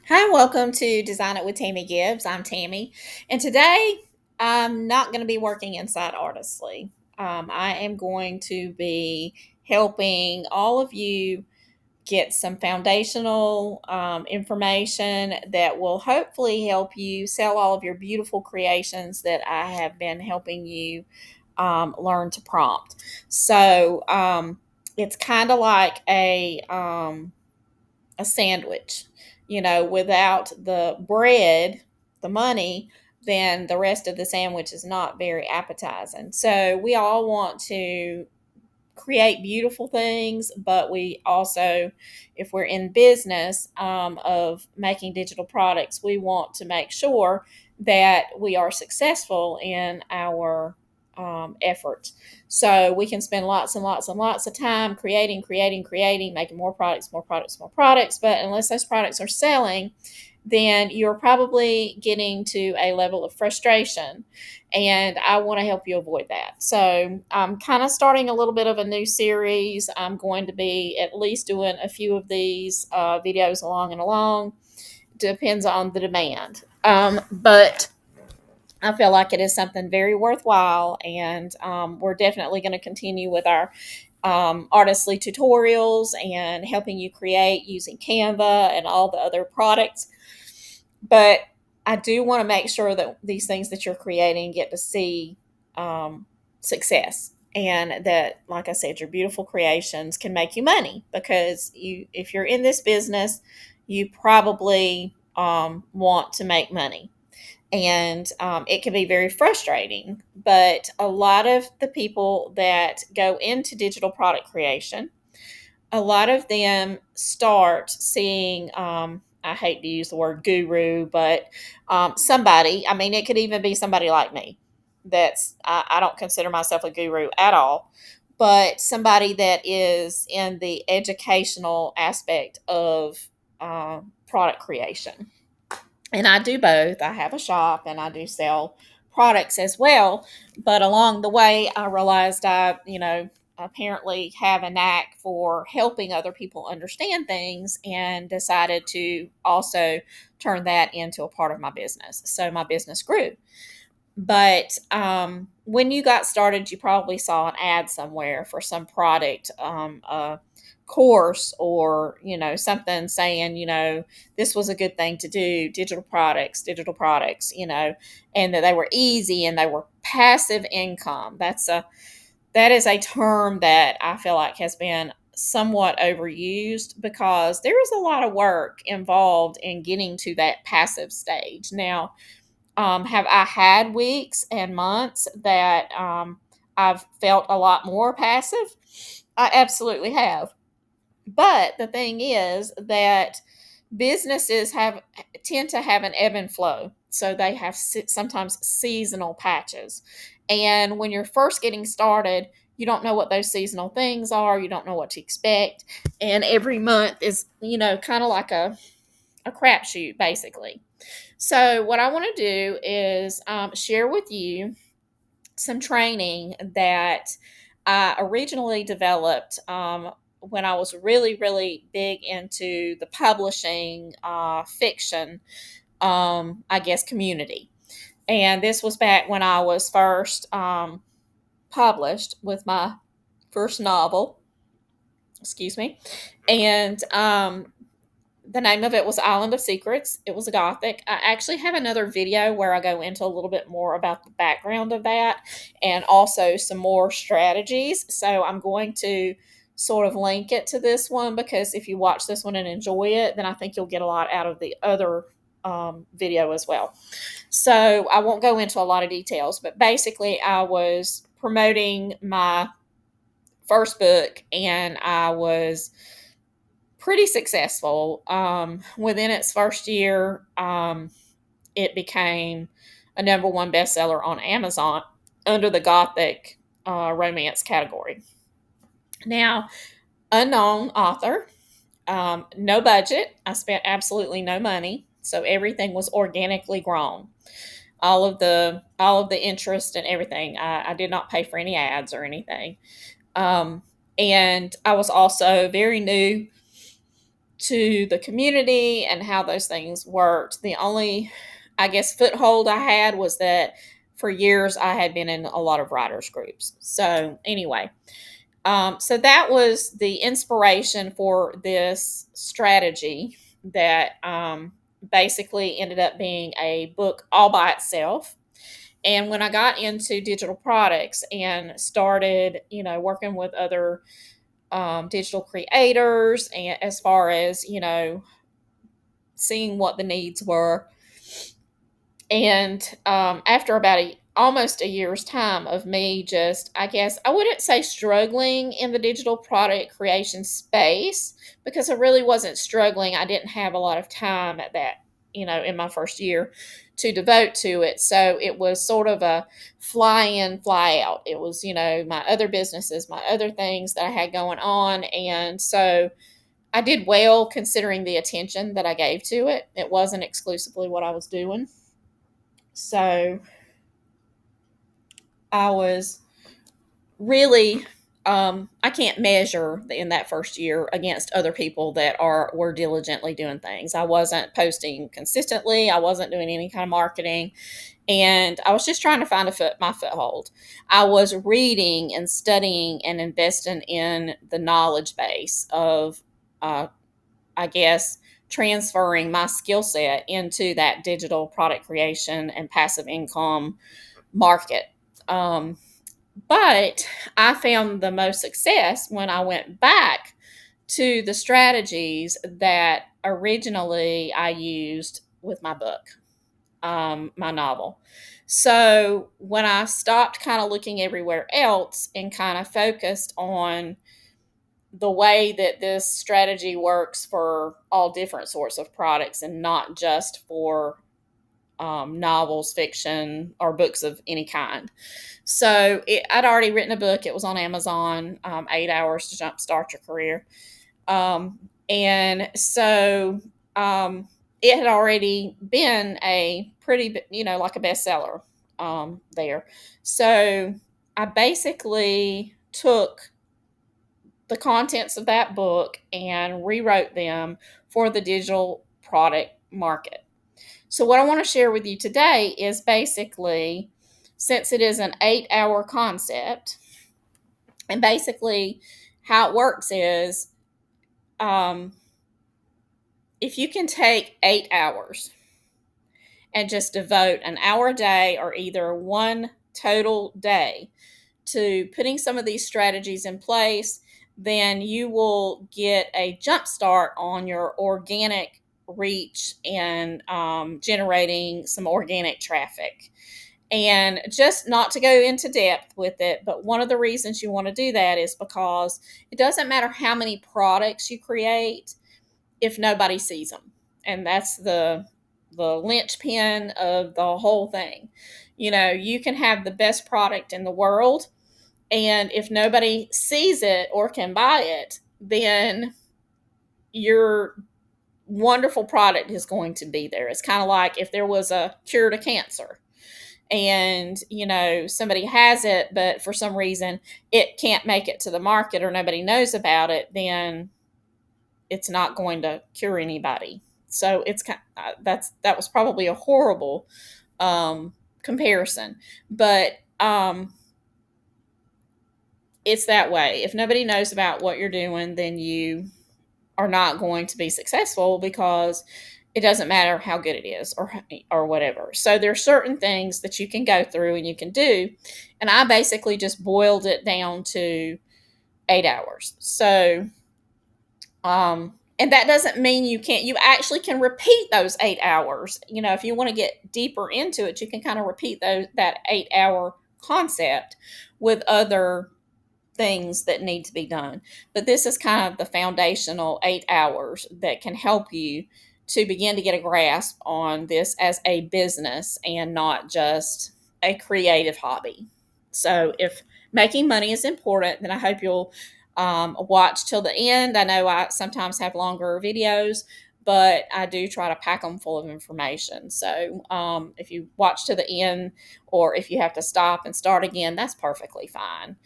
Hi, welcome to Design It with Tammy Gibbs. I'm Tammy, and today I'm not going to be working inside Artistly. I am going to be helping all of you get some foundational information that will hopefully help you sell all of your beautiful creations that I have been helping you learn to prompt. So it's kind of like a sandwich. Without the bread, the money, then the rest of the sandwich is not very appetizing. So we all want to create beautiful things, but we also, if we're in business of making digital products, we want to make sure that we are successful in our efforts. So we can spend lots and lots and lots of time creating, making more products, more products, more products. But unless those products are selling, then you're probably getting to a level of frustration. And I want to help you avoid that. So I'm kind of starting a little bit of a new series. I'm going to be at least doing a few of these videos along and along. Depends on the demand. But I feel like it is something very worthwhile. And we're definitely going to continue with our Artistly tutorials and helping you create using Canva and all the other products. But I do want to make sure that these things that you're creating get to see success, and that, like I said, your beautiful creations can make you money, because if you're in this business, you probably want to make money. And it can be very frustrating. But a lot of the people that go into digital product creation, a lot of them start seeing, I hate to use the word guru, but somebody, I mean, it could even be somebody like me. I don't consider myself a guru at all, but somebody that is in the educational aspect of product creation. And I do both. I have a shop and I do sell products as well. But along the way, I realized I apparently have a knack for helping other people understand things, and decided to also turn that into a part of my business. So my business grew. But when you got started, you probably saw an ad somewhere for some product, course, or something saying, this was a good thing to do, digital products, and that they were easy and they were passive income. That is a term that I feel like has been somewhat overused, because there is a lot of work involved in getting to that passive stage. Now, have I had weeks and months that I've felt a lot more passive? I absolutely have. But the thing is that businesses have tend to have an ebb and flow. So they have sometimes seasonal patches. And when you're first getting started, you don't know what those seasonal things are. You don't know what to expect. And every month is, kind of like a crapshoot, basically. So, what I want to do is share with you some training that I originally developed when I was really, really big into the publishing fiction, I guess, community. And this was back when I was first published with my first novel, excuse me. And the name of it was Island of Secrets. It was a gothic. I actually have another video where I go into a little bit more about the background of that, and also some more strategies. So I'm going to sort of link it to this one, because if you watch this one and enjoy it, then I think you'll get a lot out of the other video as well. So I won't go into a lot of details, but basically, I was promoting my first book, and I was pretty successful. Within its first year, it became a number one bestseller on Amazon under the Gothic romance category. Now, unknown author, no budget. I spent absolutely no money, so everything was organically grown. All of the interest and everything. I did not pay for any ads or anything. And I was also very new to the community and how those things worked. The only, I guess, foothold I had was that for years I had been in a lot of writers groups. So anyway, so that was the inspiration for this strategy that basically ended up being a book all by itself. And when I got into digital products and started, working with other digital creators, and as far as, seeing what the needs were, and after about almost a year's time of me just, I guess, I wouldn't say struggling in the digital product creation space, because I really wasn't struggling. I didn't have a lot of time at that, in my first year to devote to it. So it was sort of a fly in, fly out. It was, my other businesses, my other things that I had going on. And so I did well considering the attention that I gave to it. It wasn't exclusively what I was doing. So I was really, I can't measure in that first year against other people that were diligently doing things. I wasn't posting consistently. I wasn't doing any kind of marketing, and I was just trying to find my foothold. I was reading and studying and investing in the knowledge base of, I guess, transferring my skill set into that digital product creation and passive income market. But I found the most success when I went back to the strategies that originally I used with my book, my novel. So when I stopped kind of looking everywhere else and kind of focused on the way that this strategy works for all different sorts of products and not just for novels, fiction, or books of any kind. So I'd already written a book. It was on Amazon, 8 Hours to Jumpstart Your Career. And so it had already been a pretty, like a bestseller there. So I basically took the contents of that book and rewrote them for the digital product market. So what I want to share with you today is basically, since it is an 8-hour concept, and basically how it works is, if you can take 8 hours and just devote an hour a day or either one total day to putting some of these strategies in place, then you will get a jump start on your organic reach and generating some organic traffic. And just not to go into depth with it, but one of the reasons you want to do that is because it doesn't matter how many products you create if nobody sees them. And that's the linchpin of the whole thing. You can have the best product in the world, and if nobody sees it or can buy it, then your wonderful product is going to be there. It's kind of like if there was a cure to cancer and, somebody has it, but for some reason it can't make it to the market or nobody knows about it, then it's not going to cure anybody. So it's that was probably a horrible comparison, but it's that way. If nobody knows about what you're doing, then you are not going to be successful, because it doesn't matter how good it is or whatever. So there are certain things that you can go through and you can do, and I basically just boiled it down to 8 hours. So and that doesn't mean you actually can repeat those 8 hours. If you want to get deeper into it, you can kind of repeat that 8-hour concept with other things that need to be done. But this is kind of the foundational 8 hours that can help you to begin to get a grasp on this as a business and not just a creative hobby. So if making money is important, then I hope you'll watch till the end. I know I sometimes have longer videos, but I do try to pack them full of information. So if you watch to the end, or if you have to stop and start again, that's perfectly fine.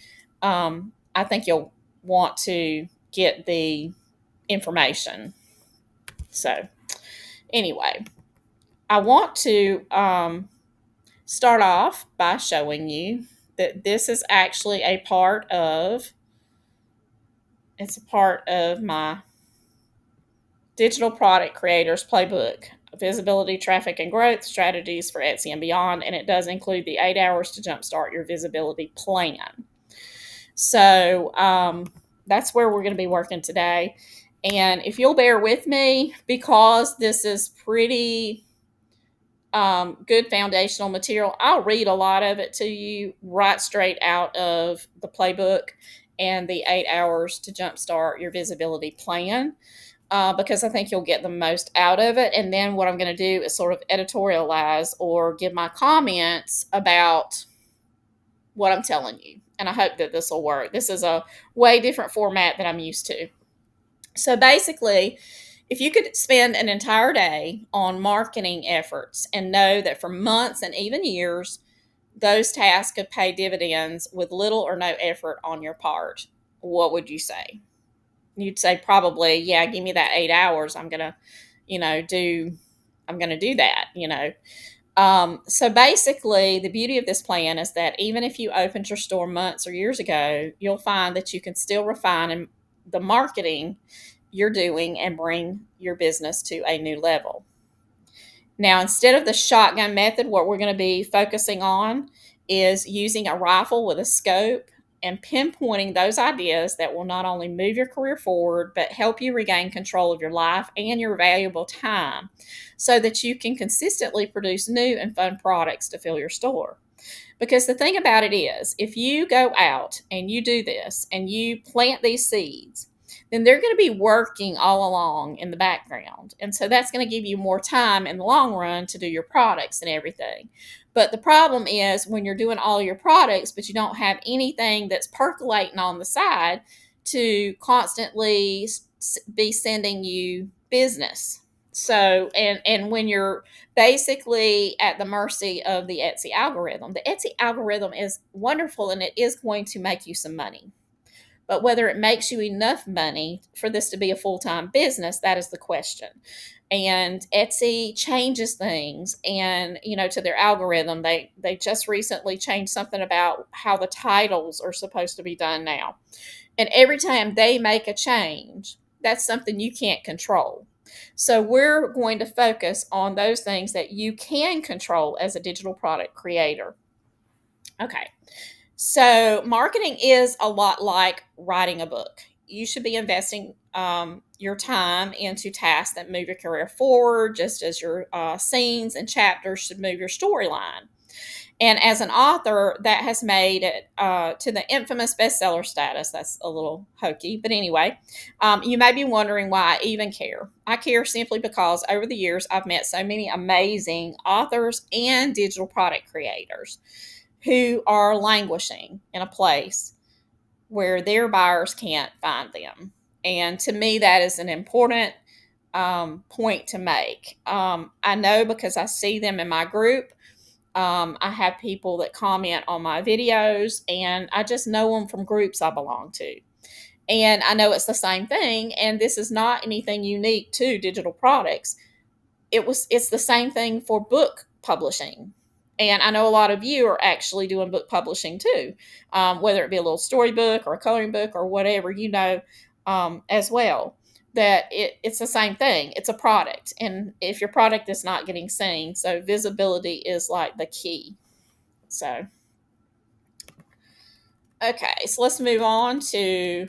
I think you'll want to get the information. So anyway, I want to start off by showing you that this is actually a part of my Digital Product Creators Playbook, Visibility, Traffic, and Growth Strategies for Etsy and Beyond, and it does include the 8 hours to jumpstart your visibility plan. So that's where we're going to be working today. And if you'll bear with me, because this is pretty good foundational material, I'll read a lot of it to you right straight out of the playbook and the 8 hours to jumpstart your visibility plan. Because I think you'll get the most out of it. And then what I'm going to do is sort of editorialize or give my comments about what I'm telling you. And I hope that this will work. This is a way different format than I'm used to. So basically, if you could spend an entire day on marketing efforts and know that for months and even years, those tasks could pay dividends with little or no effort on your part, what would you say? You'd say probably, yeah, give me that 8 hours. I'm going to, I'm going to do that. So basically the beauty of this plan is that even if you opened your store months or years ago, you'll find that you can still refine the marketing you're doing and bring your business to a new level. Now, instead of the shotgun method, what we're going to be focusing on is using a rifle with a scope and pinpointing those ideas that will not only move your career forward, but help you regain control of your life and your valuable time so that you can consistently produce new and fun products to fill your store. Because the thing about it is, if you go out and you do this and you plant these seeds, then they're going to be working all along in the background. And so that's going to give you more time in the long run to do your products and everything. But the problem is when you're doing all your products, but you don't have anything that's percolating on the side to constantly be sending you business. So, and when you're basically at the mercy of the Etsy algorithm is wonderful and it is going to make you some money. But whether it makes you enough money for this to be a full-time business, that is the question. And Etsy changes things and, to their algorithm. They just recently changed something about how the titles are supposed to be done now. And every time they make a change, that's something you can't control. So we're going to focus on those things that you can control as a digital product creator. Okay. So marketing is a lot like writing a book. You should be investing your time into tasks that move your career forward, just as your scenes and chapters should move your storyline. And as an author, that has made it to the infamous bestseller status. That's a little hokey, but anyway, you may be wondering why I even care. I care simply because over the years, I've met so many amazing authors and digital product creators who are languishing in a place where their buyers can't find them. And to me, that is an important point to make. I know because I see them in my group. I have people that comment on my videos, and I just know them from groups I belong to. And I know it's the same thing, and this is not anything unique to digital products. It's the same thing for book publishing. And I know a lot of you are actually doing book publishing too, whether it be a little storybook or a coloring book or whatever, as well. That it's the same thing. It's a product. And if your product is not getting seen, so visibility is like the key. So, okay, so let's move on to,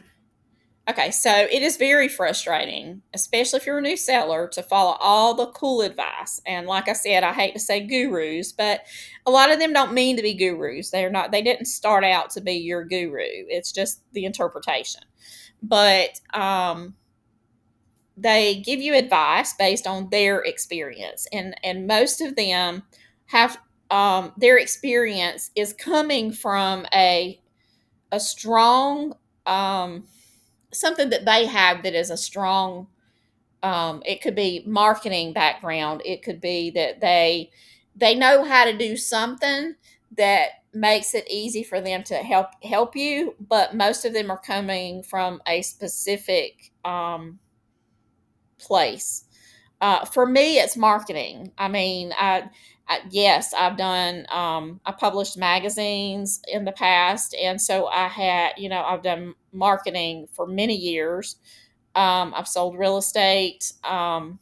okay, so it is very frustrating, especially if you're a new seller, to follow all the cool advice. And like I said, I hate to say gurus, but a lot of them don't mean to be gurus. They didn't start out to be your guru. It's just the interpretation. But, they give you advice based on their experience, and most of them have their experience is coming from a strong something that they have that is a strong it could be marketing background. It could be that they know how to do something that makes it easy for them to help you, but most of them are coming from a specific place. For me, it's marketing. I mean, yes, I've done, I published magazines in the past. And so I've done marketing for many years. I've sold real estate. I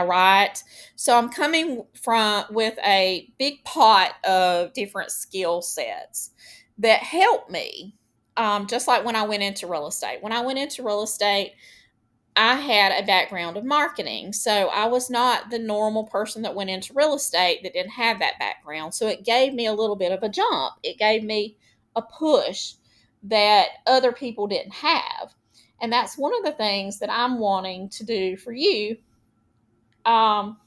write. So I'm coming from with a big pot of different skill sets that help me. Just like when I went into real estate. When I went into real estate, I had a background of marketing. So I was not the normal person that went into real estate that didn't have that background. So it gave me a little bit of a jump. It gave me a push that other people didn't have. And that's one of the things that I'm wanting to do for you, um,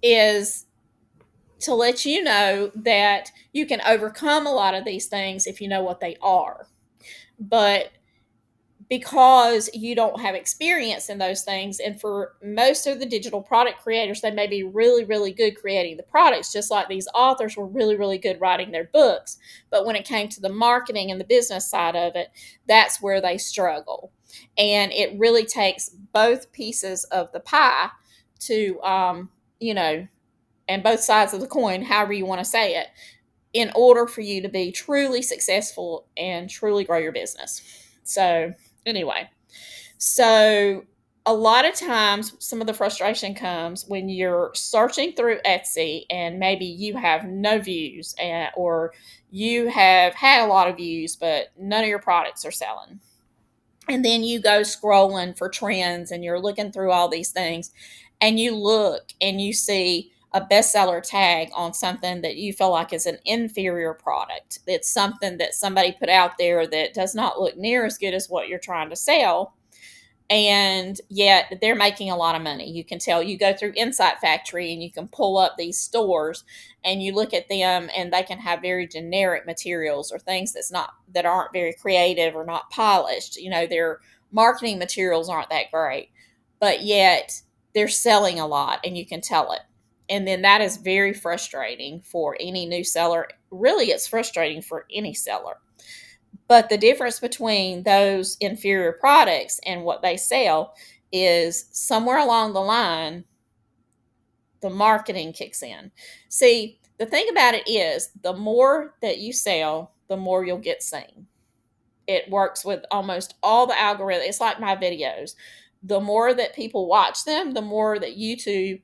is to let you know that you can overcome a lot of these things if you know what they are. But because you don't have experience in those things, and for most of the digital product creators, they may be really, really good creating the products, just like these authors were really, really good writing their books. But when it came to the marketing and the business side of it, that's where they struggle. And it really takes both pieces of the pie to, and both sides of the coin, however you want to say it, in order for you to be truly successful and truly grow your business. So, anyway, so a lot of times, some of the frustration comes when you're searching through Etsy and maybe you have no views, or you have had a lot of views, but none of your products are selling. And then you go scrolling for trends and you're looking through all these things, and you look and you see a bestseller tag on something that you feel like is an inferior product. It's something that somebody put out there that does not look near as good as what you're trying to sell, and yet they're making a lot of money. You can tell. You go through Insight Factory and you can pull up these stores and you look at them, and they can have very generic materials or things that aren't very creative or not polished. Their marketing materials aren't that great, but yet they're selling a lot, and you can tell it. And then that is very frustrating for any new seller. Really, it's frustrating for any seller. But the difference between those inferior products and what they sell is somewhere along the line, the marketing kicks in. See, the thing about it is, the more that you sell, the more you'll get seen. It works with almost all the algorithms. It's like my videos. The more that people watch them, the more that YouTube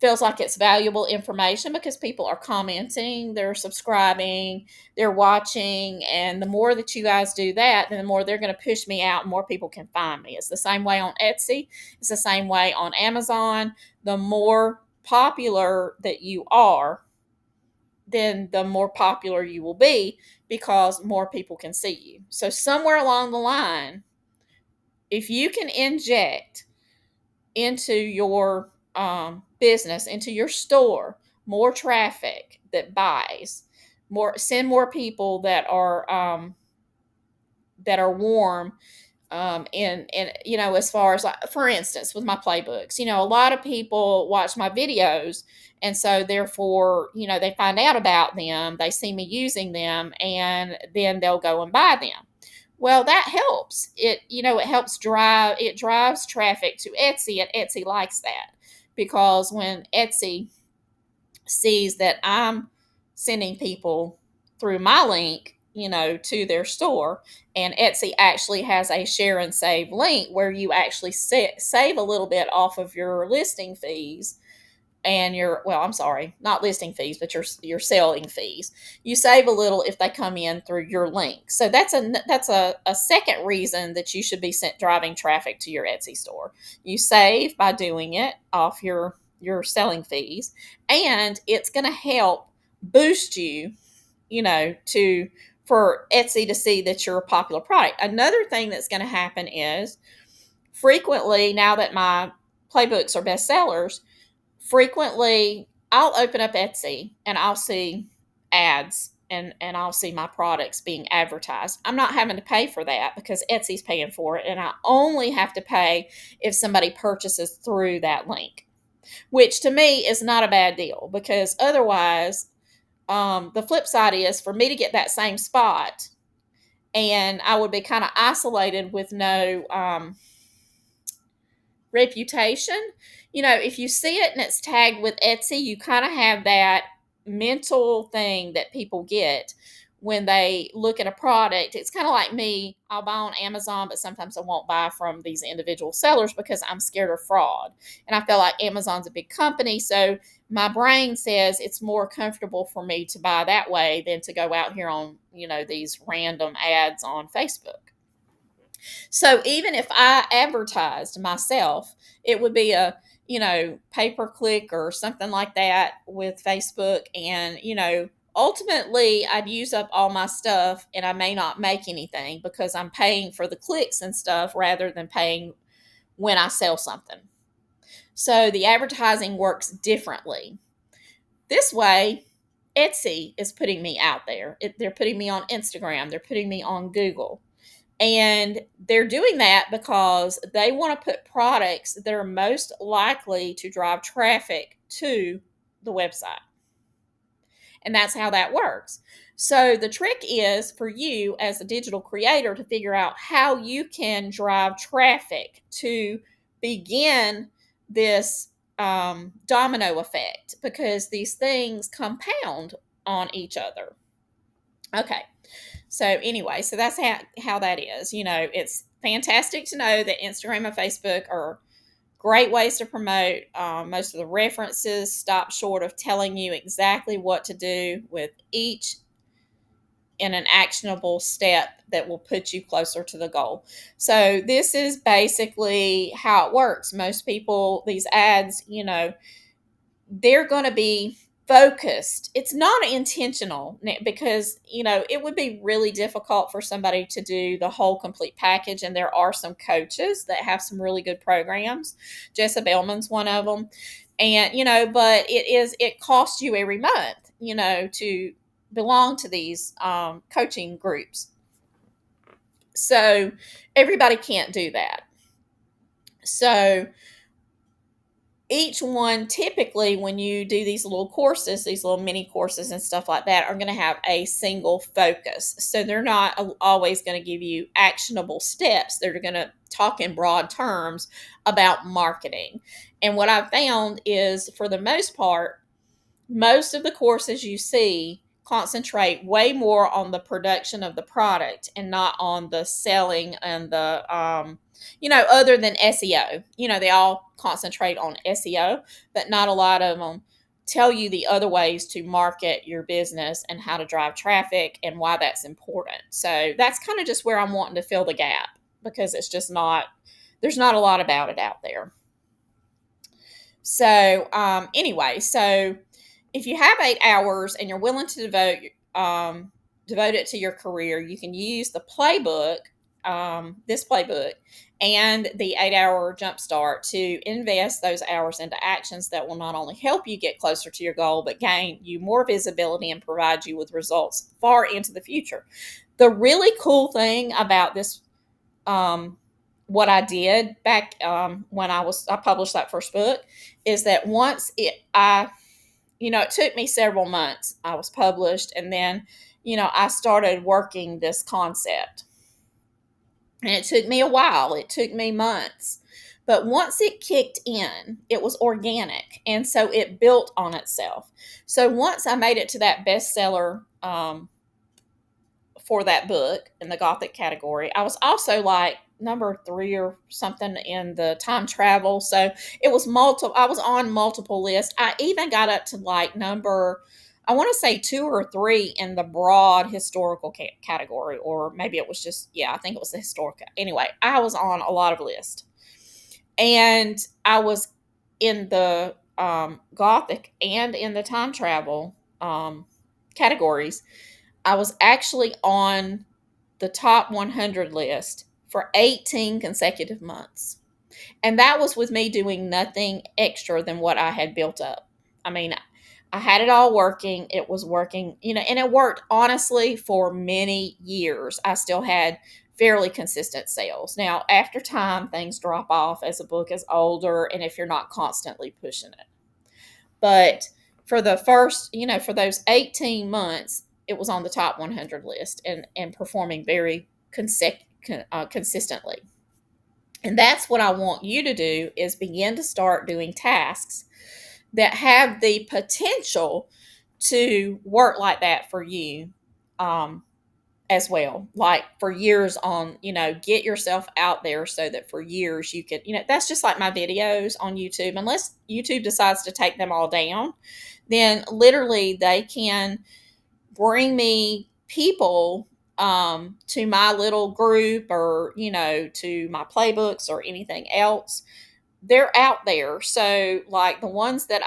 feels like it's valuable information, because people are commenting, they're subscribing, they're watching. And the more that you guys do that, then the more they're going to push me out and more people can find me. It's the same way on Etsy. It's the same way on Amazon. The more popular that you are, then the more popular you will be, because more people can see you. So somewhere along the line, if you can inject into your business, into your store, more traffic that buys, send more people that are warm. And as far as, like, for instance, with my playbooks, a lot of people watch my videos, and so therefore, they find out about them, they see me using them, and then they'll go and buy them. Well, that helps. It drives traffic to Etsy, and Etsy likes that, because when Etsy sees that I'm sending people through my link, to their store, and Etsy actually has a share and save link where you actually save a little bit off of your listing fees, and I'm sorry, not listing fees, but your selling fees. You save a little if they come in through your link. So that's a second reason that you should be driving traffic to your Etsy store. You save by doing it off your selling fees, and it's going to help boost you, to for Etsy to see that you're a popular product. Another thing that's going to happen is, frequently, now that my playbooks are bestsellers, frequently I'll open up Etsy and I'll see ads, and I'll see my products being advertised. I'm not having to pay for that because Etsy's paying for it, and I only have to pay if somebody purchases through that link, which to me is not a bad deal, because otherwise, the flip side is for me to get that same spot, and I would be kind of isolated with no reputation, if you see it and it's tagged with Etsy, you kind of have that mental thing that people get when they look at a product. It's kind of like me. I'll buy on Amazon, but sometimes I won't buy from these individual sellers because I'm scared of fraud. And I feel like Amazon's a big company. So my brain says it's more comfortable for me to buy that way than to go out here on, these random ads on Facebook. So even if I advertised myself, it would be a, pay per click or something like that with Facebook. And, ultimately I'd use up all my stuff and I may not make anything because I'm paying for the clicks and stuff rather than paying when I sell something. So the advertising works differently. This way, Etsy is putting me out there. They're putting me on Instagram. They're putting me on Google. And they're doing that because they want to put products that are most likely to drive traffic to the website. And that's how that works. So the trick is for you as a digital creator to figure out how you can drive traffic to begin this domino effect, because these things compound on each other. Okay. So anyway, so that's how that is. It's fantastic to know that Instagram and Facebook are great ways to promote. Most of the references stop short of telling you exactly what to do with each in an actionable step that will put you closer to the goal. So this is basically how it works. Most people, these ads, they're going to be focused. It's not intentional because, it would be really difficult for somebody to do the whole complete package. And there are some coaches that have some really good programs. Jessa Bellman's one of them. And, but it costs you every month, to belong to these coaching groups. So everybody can't do that. So each one, typically when you do these little courses, these little mini courses and stuff like that, are going to have a single focus. So they're not always going to give you actionable steps. They're going to talk in broad terms about marketing. And what I've found is, for the most part, most of the courses you see concentrate way more on the production of the product and not on the selling and the other than SEO. They all concentrate on SEO, but not a lot of them tell you the other ways to market your business and how to drive traffic and why that's important. So that's kind of just where I'm wanting to fill the gap, because it's just there's not a lot about it out there. So anyway, so if you have 8 hours and you're willing to devote it to your career, you can use the playbook, this playbook, and the 8-hour Jumpstart to invest those hours into actions that will not only help you get closer to your goal, but gain you more visibility and provide you with results far into the future. The really cool thing about this, what I did back when I published that first book, is that once it took me several months. I was published, and then, I started working this concept. And it took me a while. It took me months. But once it kicked in, it was organic. And so it built on itself. So once I made it to that bestseller for that book in the Gothic category, I was also like number 3 or something in the time travel. So it was I was on multiple lists. I even got up to like number, I want to say 2 or 3 in the broad historical category, or maybe it was just, I think it was the historical. Anyway, I was on a lot of lists, and I was in the Gothic and in the time travel categories. I was actually on the top 100 list for 18 consecutive months. And that was with me doing nothing extra than what I had built up. I mean, I had it all working. It was working, and it worked honestly for many years. I still had fairly consistent sales. Now, after time, things drop off as a book is older and if you're not constantly pushing it. But for the first, for those 18 months, it was on the top 100 list and performing very consistently. And that's what I want you to do, is begin to start doing tasks that have the potential to work like that for you, as well. Like for years on, get yourself out there so that for years you could, that's just like my videos on YouTube. Unless YouTube decides to take them all down, then literally they can bring me people, to my little group, or to my playbooks or anything else. They're out there. So like the ones that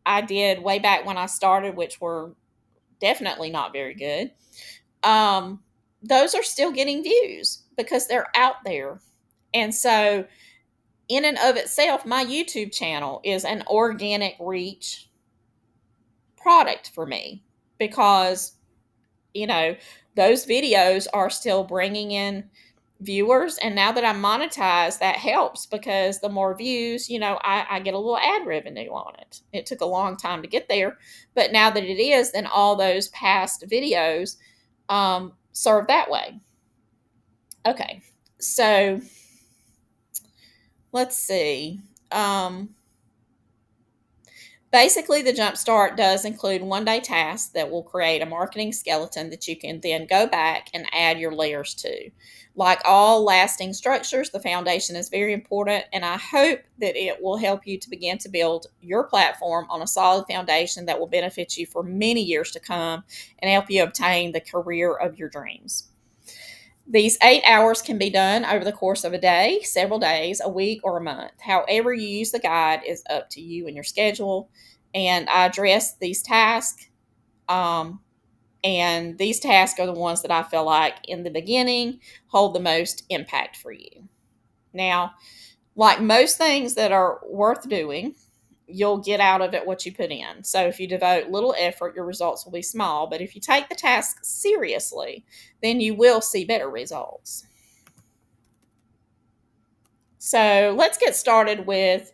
I did way back when I started, which were definitely not very good, those are still getting views because they're out there. And so in and of itself, my YouTube channel is an organic reach product for me, because you know, those videos are still bringing in viewers. And now that I'm monetized, that helps, because the more views, I get a little ad revenue on it. It took a long time to get there, but now that it is, then all those past videos serve that way. Okay, so let's see. Basically, the Jumpstart does include one-day tasks that will create a marketing skeleton that you can then go back and add your layers to. Like all lasting structures, the foundation is very important, and I hope that it will help you to begin to build your platform on a solid foundation that will benefit you for many years to come and help you obtain the career of your dreams. These 8 hours can be done over the course of a day, several days, a week, or a month. However you use the guide is up to you and your schedule. And I address these tasks. And these tasks are the ones that I feel like in the beginning hold the most impact for you. Now, like most things that are worth doing, you'll get out of it what you put in. So if you devote little effort, your results will be small. But if you take the task seriously, then you will see better results. So let's get started with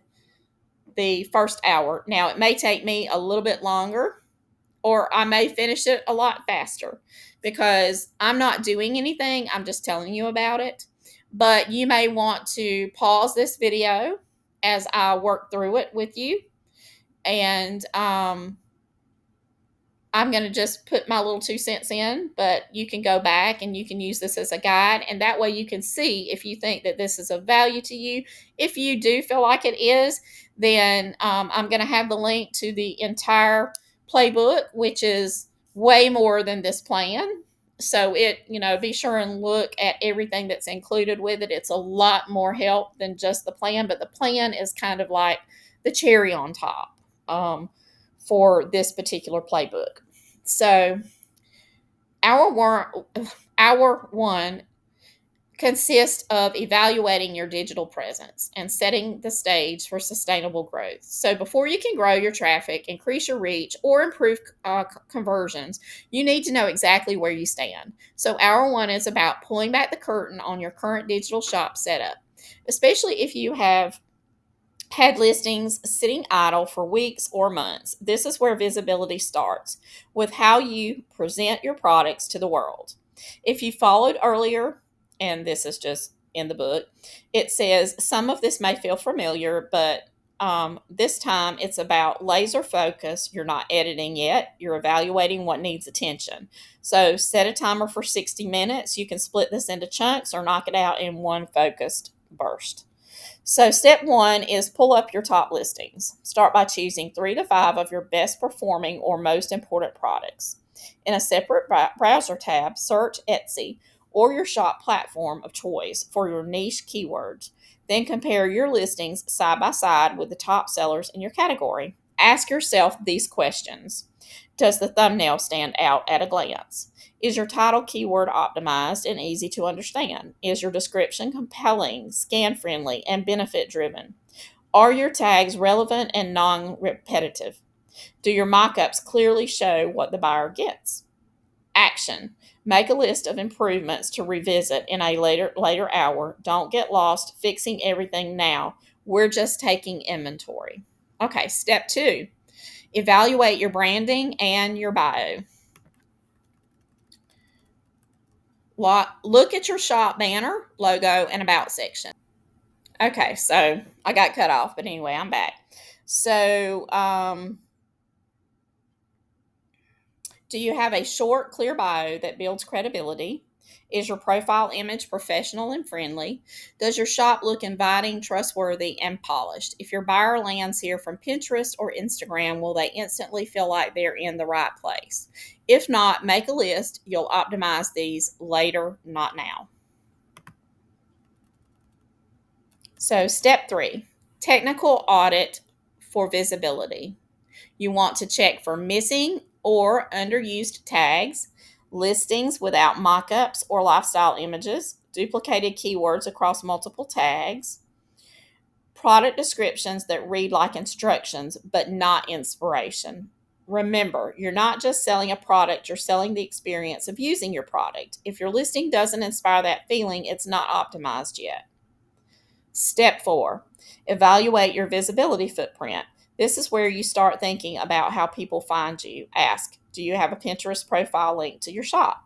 the first hour. Now, it may take me a little bit longer, or I may finish it a lot faster, because I'm not doing anything. I'm just telling you about it. But you may want to pause this video as I work through it with you. And I'm going to just put my little 2 cents in, but you can go back and you can use this as a guide. And that way you can see if you think that this is of value to you. If you do feel like it is, then I'm going to have the link to the entire playbook, which is way more than this plan. So be sure and look at everything that's included with it. It's a lot more help than just the plan, but the plan is kind of like the cherry on top for this particular playbook. So hour one consists of evaluating your digital presence and setting the stage for sustainable growth. So before you can grow your traffic, increase your reach, or improve conversions, you need to know exactly where you stand. So hour one is about pulling back the curtain on your current digital shop setup, especially if you have had listings sitting idle for weeks or months. This is where visibility starts, with how you present your products to the world. If you followed earlier, and this is just in the book, it says some of this may feel familiar, but this time it's about laser focus. You're not editing yet. You're evaluating what needs attention. So set a timer for 60 minutes. You can split this into chunks or knock it out in one focused burst. So step one is pull up your top listings. Start by choosing 3 to 5 of your best performing or most important products. In a separate browser tab, search Etsy or your shop platform of choice for your niche keywords. Then compare your listings side by side with the top sellers in your category. Ask yourself these questions. Does the thumbnail stand out at a glance? Is your title keyword optimized and easy to understand? Is your description compelling, scan-friendly, and benefit-driven? Are your tags relevant and non-repetitive? Do your mockups clearly show what the buyer gets? Action. Make a list of improvements to revisit in a later hour. Don't get lost fixing everything now. We're just taking inventory. Okay, step 2. Evaluate your branding and your bio. Look at your shop banner, logo, and about section. Okay, so I got cut off, but anyway, I'm back. So, do you have a short, clear bio that builds credibility? Is your profile image professional and friendly? Does your shop look inviting, trustworthy, and polished? If your buyer lands here from Pinterest or Instagram, will they instantly feel like they're in the right place? If not, make a list. You'll optimize these later, not now. So, step 3, technical audit for visibility. You want to check for missing or underused tags, listings without mockups or lifestyle images, duplicated keywords across multiple tags, product descriptions that read like instructions but not inspiration. Remember, you're not just selling a product, you're selling the experience of using your product. If your listing doesn't inspire that feeling, it's not optimized yet. Step 4, evaluate your visibility footprint. This is where you start thinking about how people find you. Ask, do you have a Pinterest profile linked to your shop?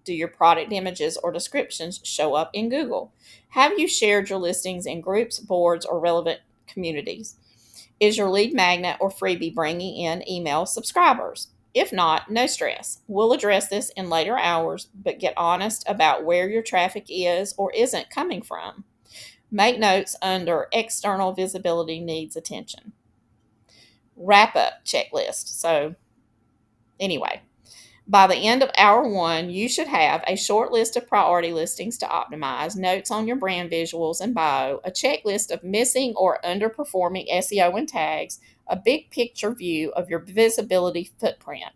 Do your product images or descriptions show up in Google? Have you shared your listings in groups, boards, or relevant communities? Is your lead magnet or freebie bringing in email subscribers? If not, no stress. We'll address this in later hours, but get honest about where your traffic is or isn't coming from. Make notes under external visibility needs attention. Wrap up checklist. So, anyway, by the end of hour 1, you should have a short list of priority listings to optimize, notes on your brand visuals and bio, a checklist of missing or underperforming SEO and tags, a big picture view of your visibility footprint.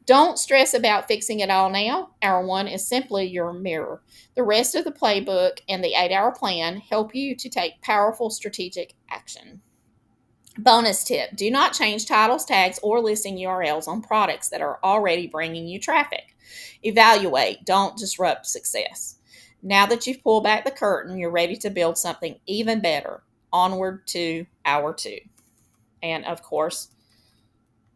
Don't stress about fixing it all now. Hour 1 is simply your mirror. The rest of the playbook and the 8-hour plan help you to take powerful strategic action. Bonus tip, do not change titles, tags, or listing URLs on products that are already bringing you traffic. Evaluate, don't disrupt success. Now that you've pulled back the curtain, you're ready to build something even better. Onward to hour 2. And of course,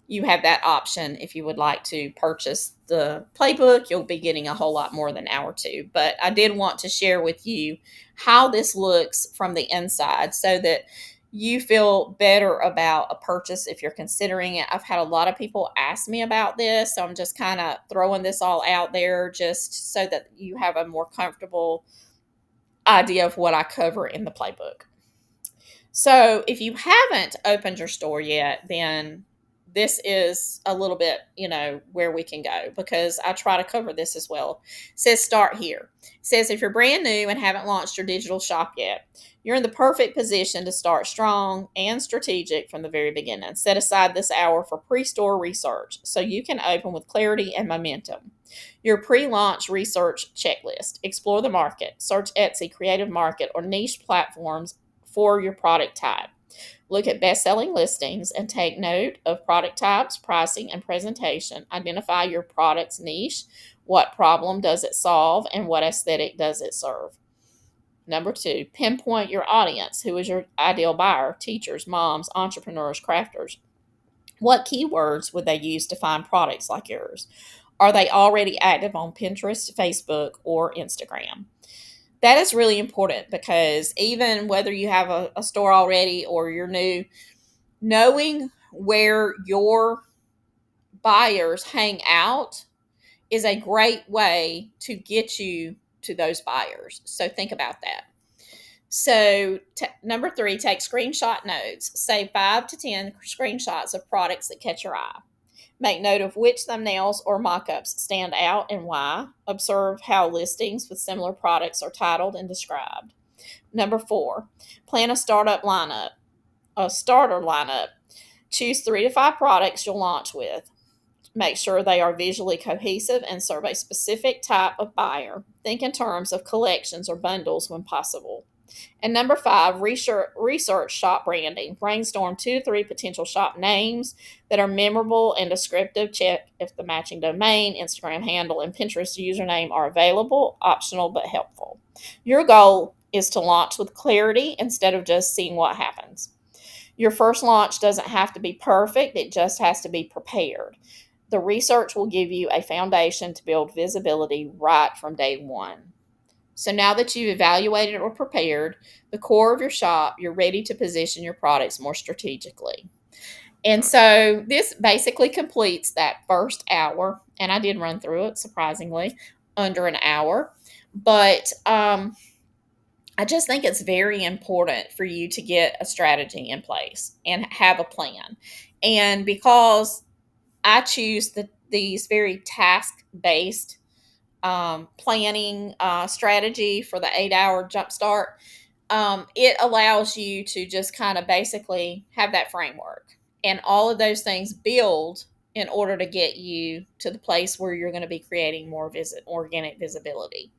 you have that option if you would like to purchase the playbook. You'll be getting a whole lot more than hour 2. But I did want to share with you how this looks from the inside so that you feel better about a purchase if you're considering it. I've had a lot of people ask me about this, so I'm just kind of throwing this all out there just so that you have a more comfortable idea of what I cover in the playbook. So if you haven't opened your store yet, then this is a little bit, where we can go because I try to cover this as well. It says start here. It says if you're brand new and haven't launched your digital shop yet, you're in the perfect position to start strong and strategic from the very beginning. Set aside this hour for pre-store research so you can open with clarity and momentum. Your pre-launch research checklist. Explore the market. Search Etsy, Creative Market, or niche platforms for your product type. Look at best-selling listings and take note of product types, pricing, and presentation. Identify your product's niche. What problem does it solve and what aesthetic does it serve? Number 2, pinpoint your audience. Who is your ideal buyer? Teachers, moms, entrepreneurs, crafters. What keywords would they use to find products like yours? Are they already active on Pinterest, Facebook, or Instagram? That is really important because even whether you have a store already or you're new, knowing where your buyers hang out is a great way to get you to those buyers. So think about that. So number 3, take screenshot notes. Save 5 to 10 screenshots of products that catch your eye. Make note of which thumbnails or mock-ups stand out and why. Observe how listings with similar products are titled and described. Number 4, plan a starter lineup. Choose 3 to 5 products you'll launch with. Make sure they are visually cohesive and serve a specific type of buyer. Think in terms of collections or bundles when possible. And number 5, research shop branding. Brainstorm 2 to 3 potential shop names that are memorable and descriptive. Check if the matching domain, Instagram handle, and Pinterest username are available. Optional but helpful. Your goal is to launch with clarity instead of just seeing what happens. Your first launch doesn't have to be perfect. It just has to be prepared. The research will give you a foundation to build visibility right from day 1. So now that you've evaluated or prepared the core of your shop, you're ready to position your products more strategically. And so this basically completes that first hour. And I did run through it, surprisingly, under an hour. But I just think it's very important for you to get a strategy in place and have a plan. And because I choose these very task based planning strategy for the 8 hour jumpstart, it allows you to just kind of basically have that framework. And all of those things build in order to get you to the place where you're going to be creating more organic visibility.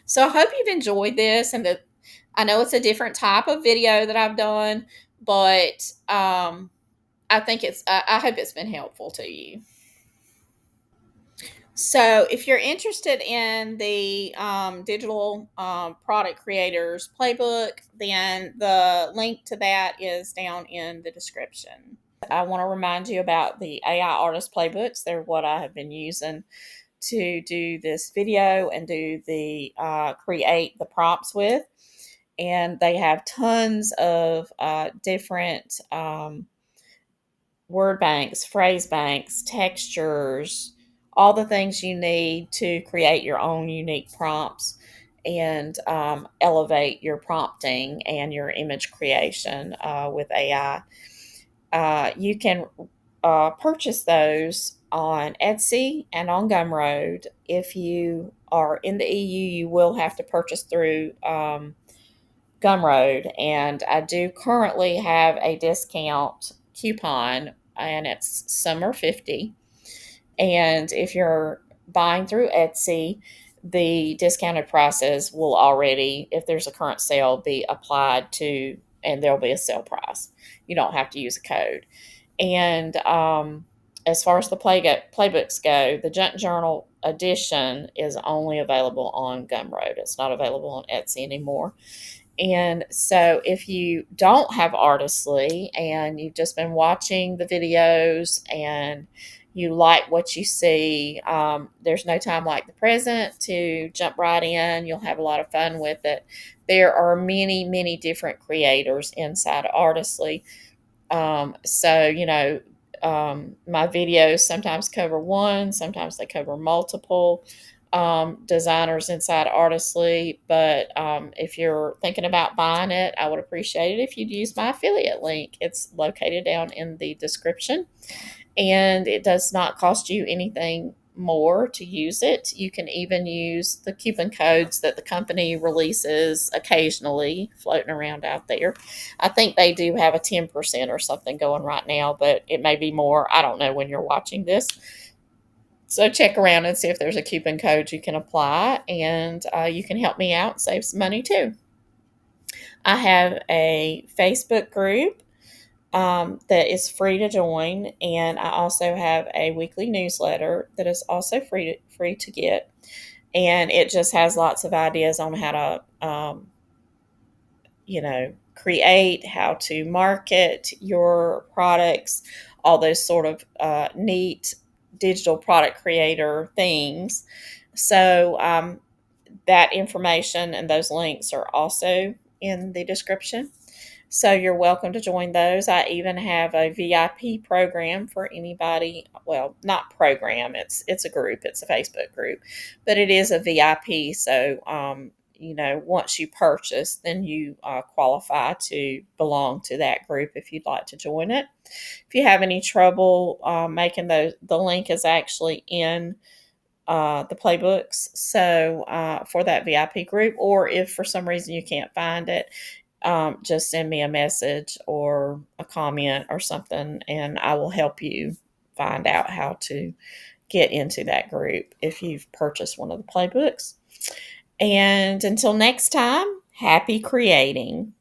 So I hope you've enjoyed this, and that I know it's a different type of video that I've done, but I think I hope it's been helpful to you. So, if you're interested in the digital product creators playbook, then the link to that is down in the description. I want to remind you about the AI artist playbooks. They're what I have been using to do this video and do the create the prompts with. And they have tons of different word banks, phrase banks, textures, all the things you need to create your own unique prompts and elevate your prompting and your image creation with AI. You can purchase those on Etsy and on Gumroad. If you are in the EU, you will have to purchase through Gumroad, and I do currently have a discount coupon, and it's summer 50. And if you're buying through Etsy, the discounted prices will already, if there's a current sale, be applied to, and there'll be a sale price. You don't have to use a code. And as far as the playbooks go, the Junk Journal edition is only available on Gumroad. It's not available on Etsy anymore. And so, if you don't have Artistly and you've just been watching the videos and you like what you see, there's no time like the present to jump right in. You'll have a lot of fun with it. There are many, many different creators inside of Artistly. My videos sometimes cover one, sometimes they cover multiple designers inside Artistly. But if you're thinking about buying it, I would appreciate it if you'd use my affiliate link. It's located down in the description, and it does not cost you anything more to use it. You can even use the coupon codes that the company releases occasionally floating around out there. I think they do have a 10% or something going right now, but it may be more. I don't know when you're watching this. So check around and see if there's a coupon code you can apply, and you can help me out and save some money too. I have a Facebook group that is free to join, and I also have a weekly newsletter that is also free to get, and it just has lots of ideas on how to create, how to market your products, all those sort of neat digital product creator things. So that information and those links are also in the description. So you're welcome to join those. I even have a VIP program for anybody. Well, not program. It's a group. It's a Facebook group, but it is a VIP. So once you purchase, then you qualify to belong to that group if you'd like to join it. If you have any trouble making the link is actually in the playbooks. So for that VIP group, or if for some reason you can't find it, just send me a message or a comment or something, and I will help you find out how to get into that group if you've purchased one of the playbooks. And until next time, happy creating.